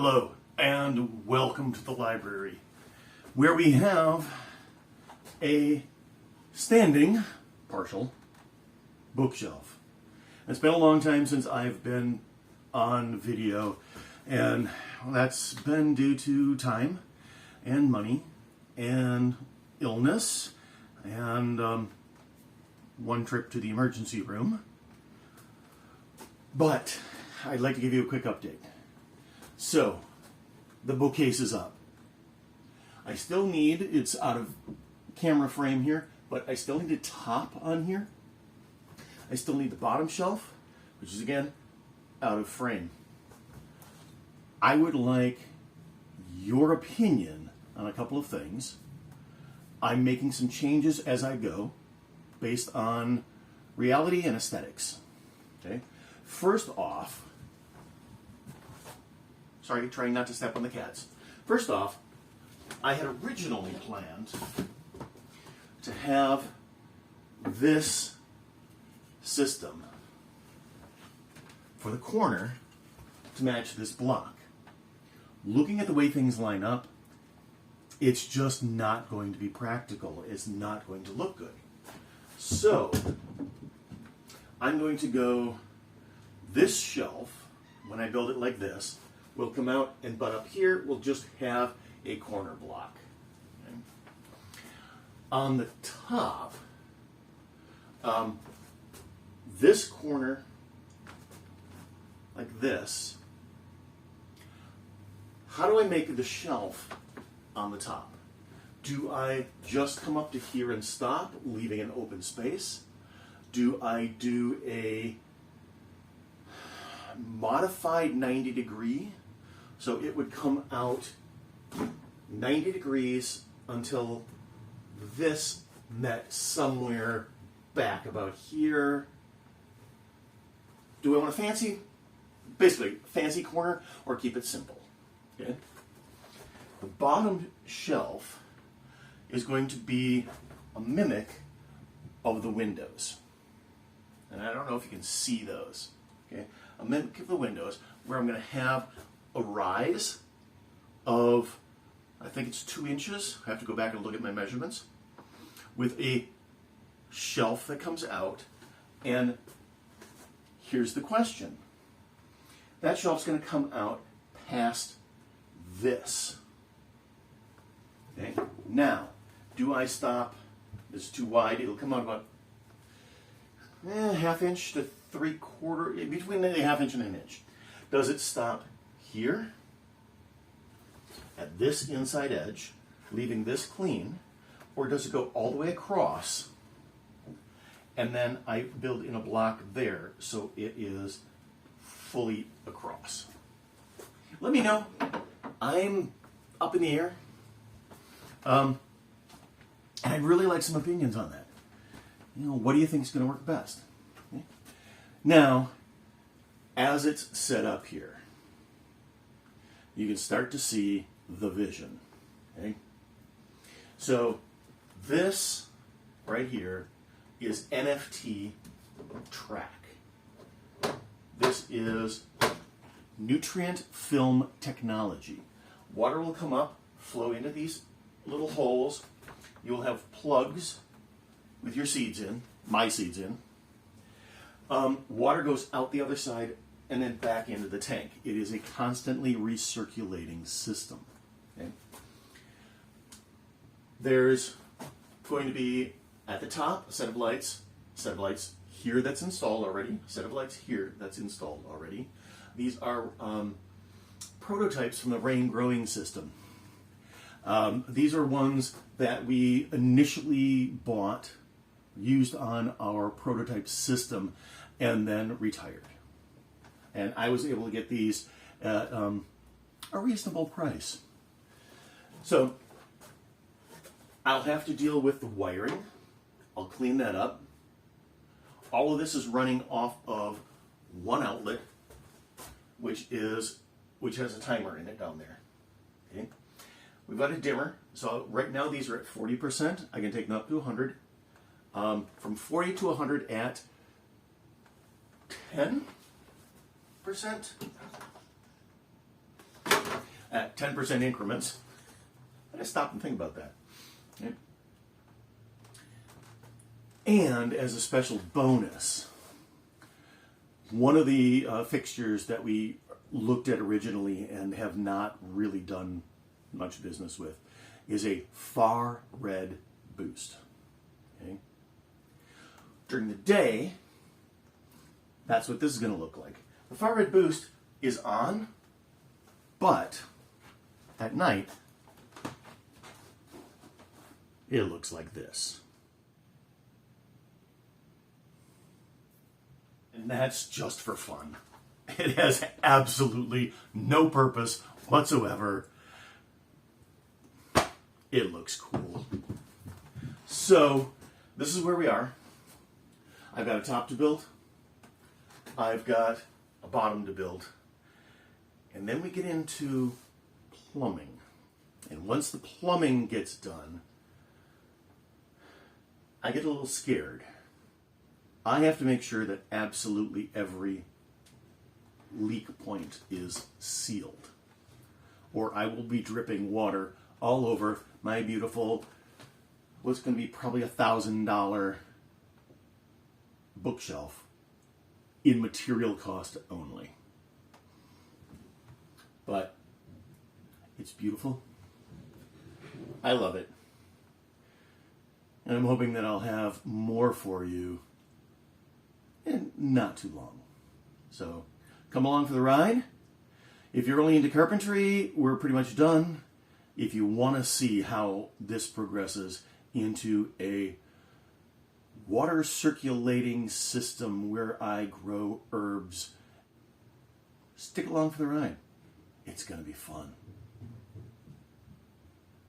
Hello and welcome to the library, where we have a standing, partial, bookshelf. It's been a long time since I've been on video, and that's been due to time and money and illness and one trip to the emergency room. But I'd like to give you a quick update. So, the bookcase is up. I still need, it's out of camera frame here, but I still need a top on here. I still need the bottom shelf, which is again, out of frame. I would like your opinion on a couple of things. I'm making some changes as I go, based on reality and aesthetics. Okay? First off, sorry, trying not to step on the cats. First off, I had originally planned to have this system for the corner to match this block. Looking at the way things line up, it's just not going to be practical. It's not going to look good. So, I'm going to go, this shelf, when I build it like this, will come out, and but up here we'll just have a corner block. Okay? On the top, this corner, like this, how do I make the shelf on the top? Do I just come up to here and stop, leaving an open space? Do I do a modified 90 degree? So it would come out 90 degrees until this met somewhere back about here. Do I want a fancy, basically fancy corner, or keep it simple? Okay. The bottom shelf is going to be a mimic of the windows. And I don't know if you can see those. Okay. A mimic of the windows, where I'm going to have a rise of, I think it's 2 inches. I have to go back and look at my measurements. With a shelf that comes out, and here's the question. That shelf's going to come out past this. Okay. Now, do I stop? This is too wide. It'll come out about ½ inch to 3/4, between a ½ inch and an inch. Does it stop here at this inside edge, leaving this clean, or does it go all the way across, and then I build in a block there so it is fully across? Let me know. I'm up in the air. And I'd really like some opinions on that. You know, what do you think is going to work best? Okay. Now, as it's set up here, you can start to see the vision. Okay? So, this right here is NFT track. This is nutrient film technology. Water will come up, flow into these little holes. You'll have plugs with your seeds in, my seeds in. Water goes out the other side and then back into the tank. It is a constantly recirculating system. Okay? There's going to be, at the top, a set of lights here that's installed already, a set of lights here that's installed already. These are prototypes from the rain growing system. These are ones that we initially bought, used on our prototype system, and then retired. And I was able to get these at a reasonable price. So I'll have to deal with the wiring. I'll clean that up. All of this is running off of one outlet, which has a timer in it down there. Okay. We've got a dimmer. So right now these are at 40%. I can take them up to 100. From 40 to 100 at 10%. at 10% increments. I just stop and think about that. Okay. And as a special bonus, one of the fixtures that we looked at originally and have not really done much business with is a far red boost. Okay. During the day, that's what this is going to look like. The far red boost is on, but at night, it looks like this. And that's just for fun. It has absolutely no purpose whatsoever. It looks cool. So, this is where we are. I've got a top to build. I've got a bottom to build. And then we get into plumbing. And once the plumbing gets done, I get a little scared. I have to make sure that absolutely every leak point is sealed, or I will be dripping water all over my beautiful, what's going to be probably $1,000 bookshelf in material cost only. But it's beautiful. I love it. And I'm hoping that I'll have more for you in not too long. So come along for the ride. If you're only into carpentry, we're pretty much done. If you want to see how this progresses into a water circulating system where I grow herbs, stick along for the ride. It's going to be fun.